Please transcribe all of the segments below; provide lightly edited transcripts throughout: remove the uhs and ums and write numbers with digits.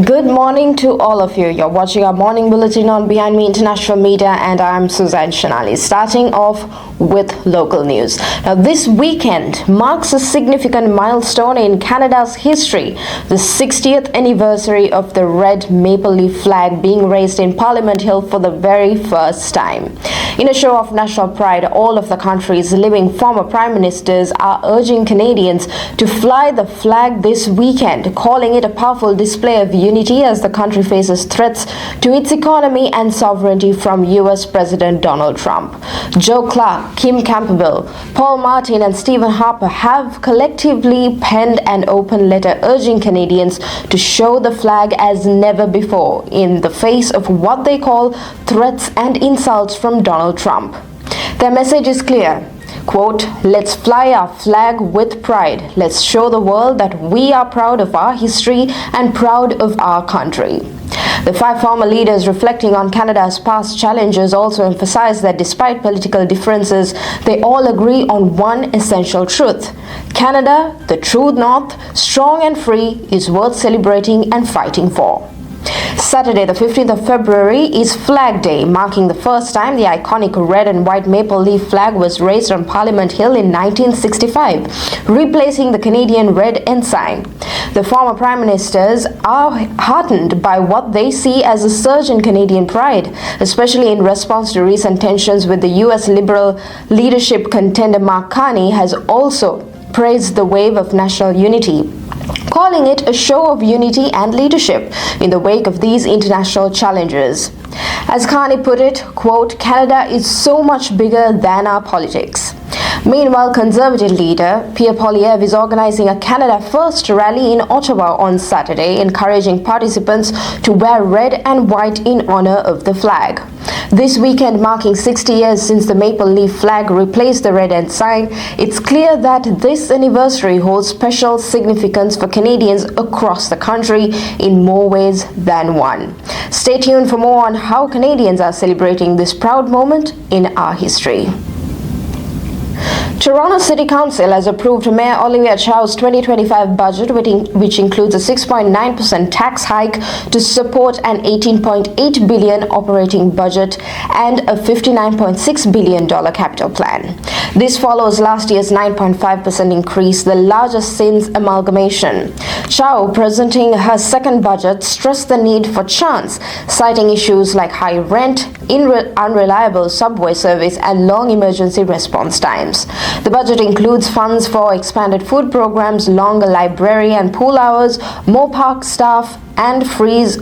Good morning to all of you. You're watching our morning bulletin on Behind Me International Media, and I'm Suzanne Shanali. Starting off with local news. Now, this weekend marks a significant milestone in Canada's history, the 60th anniversary of the red maple leaf flag being raised in Parliament Hill for the very first time. In a show of national pride, all of the country's living former prime ministers are urging Canadians to fly the flag this weekend, calling it a powerful display of unity as the country faces threats to its economy and sovereignty from U.S. President Donald Trump. Joe Clark, Kim Campbell, Paul Martin and Stephen Harper have collectively penned an open letter urging Canadians to show the flag as never before in the face of what they call threats and insults from Donald Trump. Their message is clear. Quote, "Let's fly our flag with pride. Let's show the world that we are proud of our history and proud of our country." The five former leaders, reflecting on Canada's past challenges, also emphasized that despite political differences, they all agree on one essential truth. Canada, the true North, strong and free, is worth celebrating and fighting for. Saturday, the 15th of February, is Flag Day, marking the first time the iconic red and white maple leaf flag was raised on Parliament Hill in 1965, replacing the Canadian red ensign. The former prime ministers are heartened by what they see as a surge in Canadian pride, especially in response to recent tensions with the U.S. Liberal leadership. Contender Mark Carney has also praised the wave of national unity, calling it a show of unity and leadership in the wake of these international challenges. As Carney put it, quote, "Canada is so much bigger than our politics." Meanwhile, Conservative leader Pierre Poilievre is organizing a Canada First rally in Ottawa on Saturday, encouraging participants to wear red and white in honor of the flag. This weekend, marking 60 years since the maple leaf flag replaced the red ensign, it's clear that this anniversary holds special significance for Canadians across the country in more ways than one. Stay tuned for more on how Canadians are celebrating this proud moment in our history. Toronto City Council has approved Mayor Chow's 2025 budget, which includes a 6.9% tax hike to support an $18.8 billion operating budget and a $59.6 billion capital plan. This follows last year's 9.5% increase, the largest since amalgamation. Chow, presenting her second budget, stressed the need for chance, citing issues like high rent, unreliable subway service, and long emergency response times. The budget includes funds for expanded food programs, longer library and pool hours, more park staff, and freeze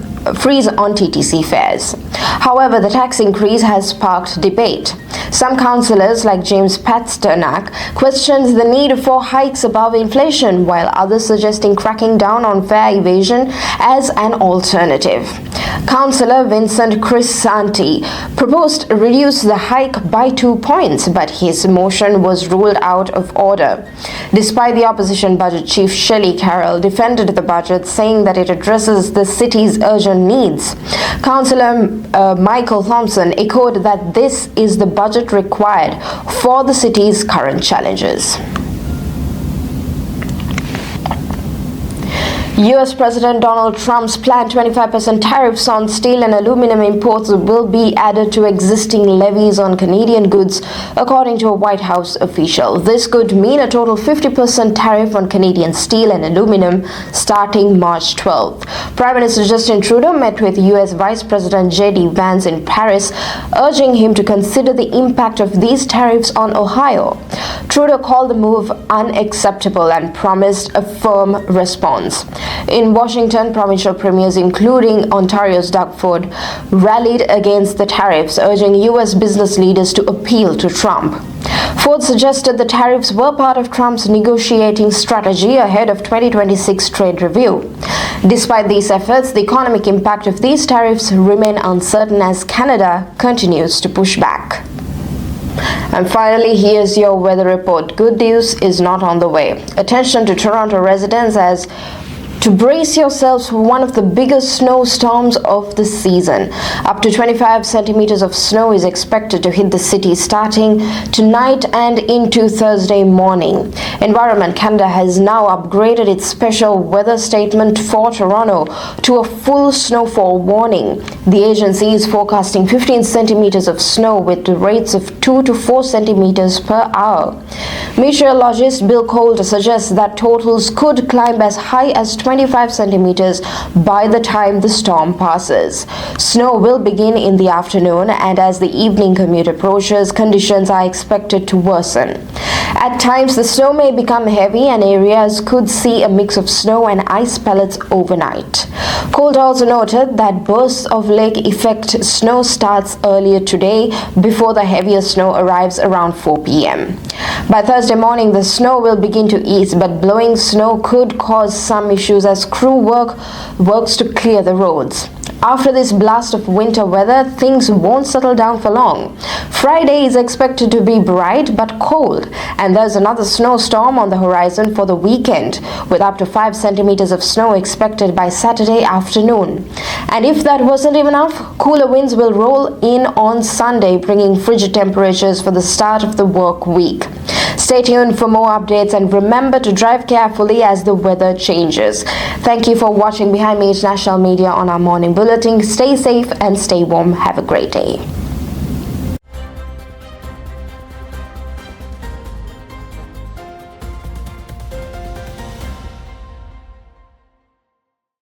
on TTC fares. However, the tax increase has sparked debate. Some councillors, like James Pasternak, questions the need for hikes above inflation, while others suggesting cracking down on fare evasion as an alternative. Councillor Vincent Crisanti proposed to reduce the hike by 2 points, but his motion was ruled out of order. Despite the opposition budget chief Shelley Carroll defended the budget, saying that it addresses the city's urgent needs. Councillor Michael Thompson echoed that this is the budget required for the city's current challenges. U.S. President Donald Trump's planned 25% tariffs on steel and aluminum imports will be added to existing levies on Canadian goods, according to a White House official. This could mean a total 50% tariff on Canadian steel and aluminum starting March 12th. Prime Minister Justin Trudeau met with U.S. Vice President J.D. Vance in Paris, urging him to consider the impact of these tariffs on Ohio. Trudeau called the move unacceptable and promised a firm response. In Washington, provincial premiers, including Ontario's Doug Ford, rallied against the tariffs, urging U.S. business leaders to appeal to Trump. Ford suggested the tariffs were part of Trump's negotiating strategy ahead of 2026 trade review. Despite these efforts, the economic impact of these tariffs remain uncertain as Canada continues to push back. And finally, here's your weather report. Good news is not on the way. Attention to Toronto residents as to brace yourselves for one of the biggest snowstorms of the season. Up to 25 centimeters of snow is expected to hit the city starting tonight and into Thursday morning. Environment Canada has now upgraded its special weather statement for Toronto to a full snowfall warning. The agency is forecasting 15 centimeters of snow with rates of 2 to 4 centimeters per hour. Meteorologist Bill Coulter suggests that totals could climb as high as 25 centimeters by the time the storm passes. Snow will begin in the afternoon, and as the evening commute approaches, conditions are expected to worsen. At times, the snow may become heavy and areas could see a mix of snow and ice pellets overnight. Coulter also noted that bursts of lake effect snow starts earlier today before the heavier snow arrives around 4 p.m. By Thursday morning, the snow will begin to ease, but blowing snow could cause some issues as crew works to clear the roads. After this blast of winter weather, things won't settle down for long. Friday is expected to be bright but cold, and there's another snowstorm on the horizon for the weekend, with up to 5 centimeters of snow expected by Saturday afternoon. And if that wasn't enough, cooler winds will roll in on Sunday, bringing frigid temperatures for the start of the work week. Stay tuned for more updates and remember to drive carefully as the weather changes. Thank you for watching Behind Me International Media on our morning bulletin. Stay safe and stay warm. Have a great day.